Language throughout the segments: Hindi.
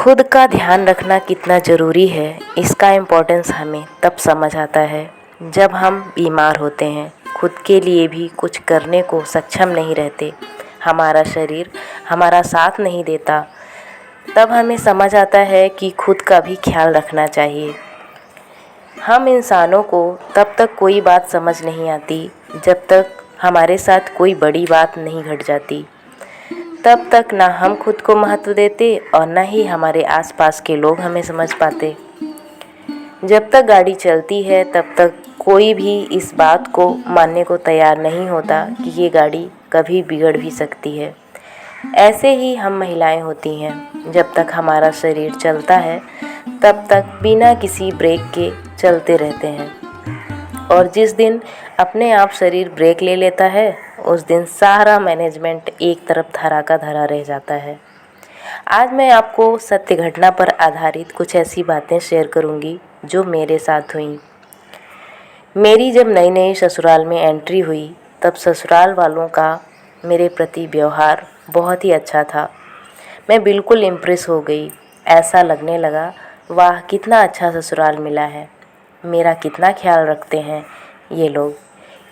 खुद का ध्यान रखना कितना ज़रूरी है, इसका इम्पोर्टेंस हमें तब समझ आता है जब हम बीमार होते हैं, खुद के लिए भी कुछ करने को सक्षम नहीं रहते, हमारा शरीर हमारा साथ नहीं देता। तब हमें समझ आता है कि खुद का भी ख्याल रखना चाहिए। हम इंसानों को तब तक कोई बात समझ नहीं आती जब तक हमारे साथ कोई बड़ी बात नहीं घट जाती। तब तक ना हम खुद को महत्व देते और ना ही हमारे आसपास के लोग हमें समझ पाते। जब तक गाड़ी चलती है तब तक कोई भी इस बात को मानने को तैयार नहीं होता कि ये गाड़ी कभी बिगड़ भी सकती है। ऐसे ही हम महिलाएं होती हैं, जब तक हमारा शरीर चलता है तब तक बिना किसी ब्रेक के चलते रहते हैं, और जिस दिन अपने आप शरीर ब्रेक ले लेता है उस दिन सारा मैनेजमेंट एक तरफ धरा का धरा रह जाता है। आज मैं आपको सत्य घटना पर आधारित कुछ ऐसी बातें शेयर करूंगी जो मेरे साथ हुई। मेरी जब नई नई ससुराल में एंट्री हुई तब ससुराल वालों का मेरे प्रति व्यवहार बहुत ही अच्छा था। मैं बिल्कुल इम्प्रेस हो गई। ऐसा लगने लगा, वाह कितना अच्छा ससुराल मिला है, मेरा कितना ख्याल रखते हैं ये लोग,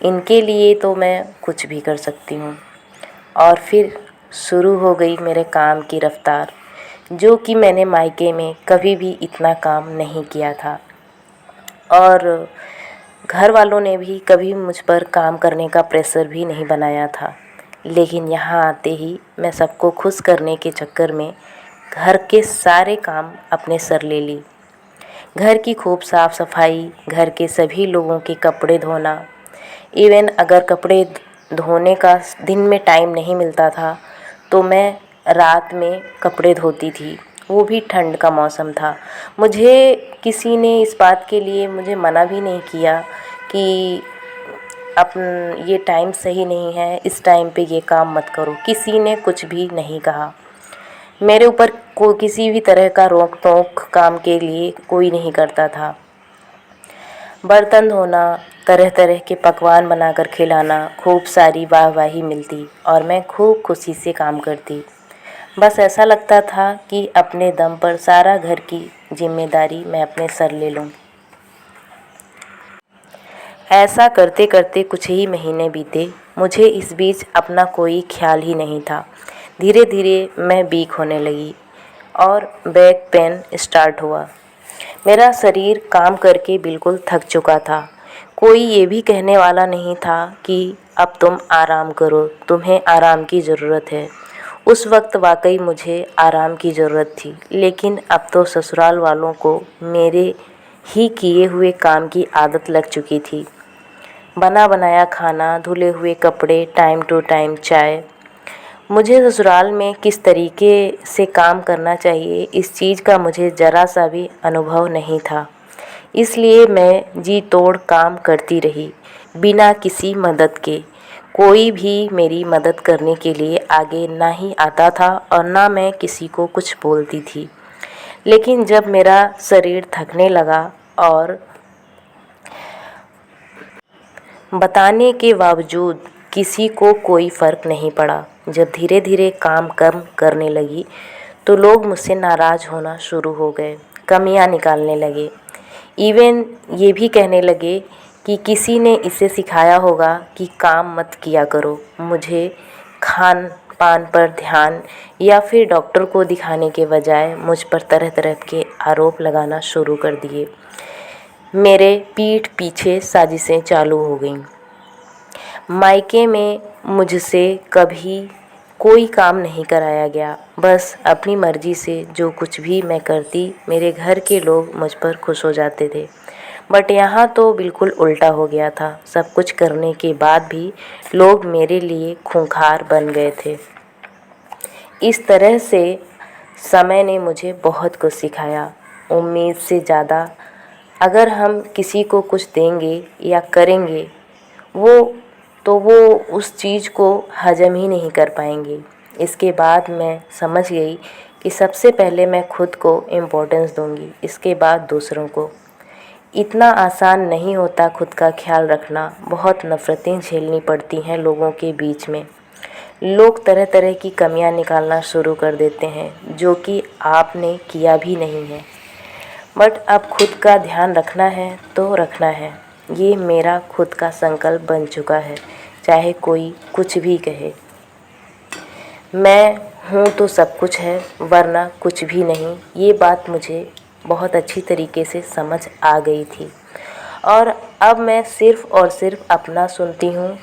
इनके लिए तो मैं कुछ भी कर सकती हूँ। और फिर शुरू हो गई मेरे काम की रफ्तार, जो कि मैंने मायके में कभी भी इतना काम नहीं किया था, और घर वालों ने भी कभी मुझ पर काम करने का प्रेशर भी नहीं बनाया था। लेकिन यहाँ आते ही मैं सबको खुश करने के चक्कर में घर के सारे काम अपने सर ले ली। घर की खूब साफ़ सफाई, घर के सभी लोगों के कपड़े धोना, इवन अगर कपड़े धोने का दिन में टाइम नहीं मिलता था तो मैं रात में कपड़े धोती थी, वो भी ठंड का मौसम था। मुझे किसी ने इस बात के लिए मुझे मना भी नहीं किया कि ये टाइम सही नहीं है, इस टाइम पे ये काम मत करो, किसी ने कुछ भी नहीं कहा। मेरे ऊपर किसी भी तरह का रोक टोक काम के लिए कोई नहीं करता था। बर्तन धोना, तरह तरह के पकवान बनाकर खिलाना, खूब सारी वाहवाही मिलती और मैं खूब खुशी से काम करती। बस ऐसा लगता था कि अपने दम पर सारा घर की जिम्मेदारी मैं अपने सर ले लूं। ऐसा करते करते कुछ ही महीने बीते। मुझे इस बीच अपना कोई ख्याल ही नहीं था। धीरे धीरे मैं वीक होने लगी और बैक पेन स्टार्ट हुआ। मेरा शरीर काम करके बिल्कुल थक चुका था। कोई ये भी कहने वाला नहीं था कि अब तुम आराम करो, तुम्हें आराम की ज़रूरत है। उस वक्त वाकई मुझे आराम की ज़रूरत थी, लेकिन अब तो ससुराल वालों को मेरे ही किए हुए काम की आदत लग चुकी थी। बना बनाया खाना, धुले हुए कपड़े, टाइम टू टाइम चाय। मुझे ससुराल में किस तरीके से काम करना चाहिए इस चीज़ का मुझे ज़रा सा भी अनुभव नहीं था, इसलिए मैं जी तोड़ काम करती रही बिना किसी मदद के। कोई भी मेरी मदद करने के लिए आगे ना ही आता था और ना मैं किसी को कुछ बोलती थी। लेकिन जब मेरा शरीर थकने लगा और बताने के बावजूद किसी को कोई फ़र्क नहीं पड़ा, जब धीरे धीरे काम कम करने लगी तो लोग मुझसे नाराज़ होना शुरू हो गए, कमियां निकालने लगे। इवन ये भी कहने लगे कि किसी ने इसे सिखाया होगा कि काम मत किया करो। मुझे खान पान पर ध्यान या फिर डॉक्टर को दिखाने के बजाय मुझ पर तरह तरह के आरोप लगाना शुरू कर दिए। मेरे पीठ पीछे साजिशें चालू हो गईं। मायके में मुझसे कभी कोई काम नहीं कराया गया। बस अपनी मर्ज़ी से जो कुछ भी मैं करती, मेरे घर के लोग मुझ पर खुश हो जाते थे। बट यहाँ तो बिल्कुल उल्टा हो गया था। सब कुछ करने के बाद भी लोग मेरे लिए खूंखार बन गए थे। इस तरह से समय ने मुझे बहुत कुछ सिखाया। उम्मीद से ज़्यादा अगर हम किसी को कुछ देंगे या करेंगे वो उस चीज़ को हजम ही नहीं कर पाएंगे। इसके बाद मैं समझ गई कि सबसे पहले मैं खुद को इम्पोर्टेंस दूंगी, इसके बाद दूसरों को। इतना आसान नहीं होता खुद का ख्याल रखना। बहुत नफ़रतें झेलनी पड़ती हैं लोगों के बीच में। लोग तरह तरह की कमियां निकालना शुरू कर देते हैं जो कि आपने किया भी नहीं है। बट अब खुद का ध्यान रखना है तो रखना है, ये मेरा खुद का संकल्प बन चुका है, चाहे कोई कुछ भी कहे। मैं हूँ तो सब कुछ है, वरना कुछ भी नहीं। ये बात मुझे बहुत अच्छी तरीके से समझ आ गई थी और अब मैं सिर्फ़ और सिर्फ अपना सुनती हूँ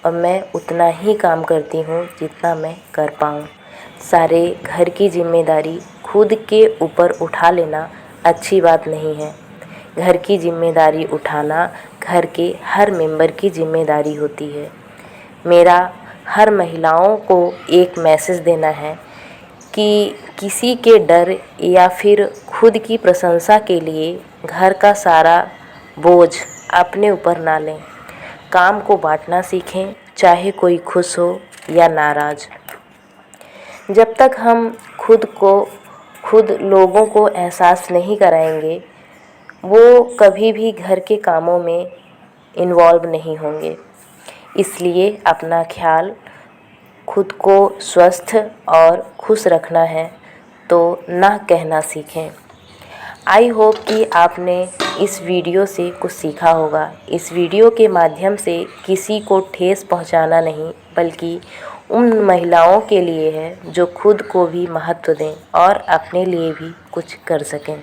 और मैं उतना ही काम करती हूँ जितना मैं कर पाऊँ। सारे घर की जिम्मेदारी खुद के ऊपर उठा लेना अच्छी बात नहीं है। घर की जिम्मेदारी उठाना घर के हर मेंबर की जिम्मेदारी होती है। मेरा हर महिलाओं को एक मैसेज देना है कि किसी के डर या फिर खुद की प्रशंसा के लिए घर का सारा बोझ अपने ऊपर ना लें। काम को बांटना सीखें, चाहे कोई खुश हो या नाराज़। जब तक हम खुद लोगों को एहसास नहीं कराएंगे, वो कभी भी घर के कामों में इन्वॉल्व नहीं होंगे। इसलिए अपना ख्याल खुद को स्वस्थ और खुश रखना है तो ना कहना सीखें। आई होप कि आपने इस वीडियो से कुछ सीखा होगा। इस वीडियो के माध्यम से किसी को ठेस पहुंचाना नहीं, बल्कि उन महिलाओं के लिए है जो खुद को भी महत्व दें और अपने लिए भी कुछ कर सकें।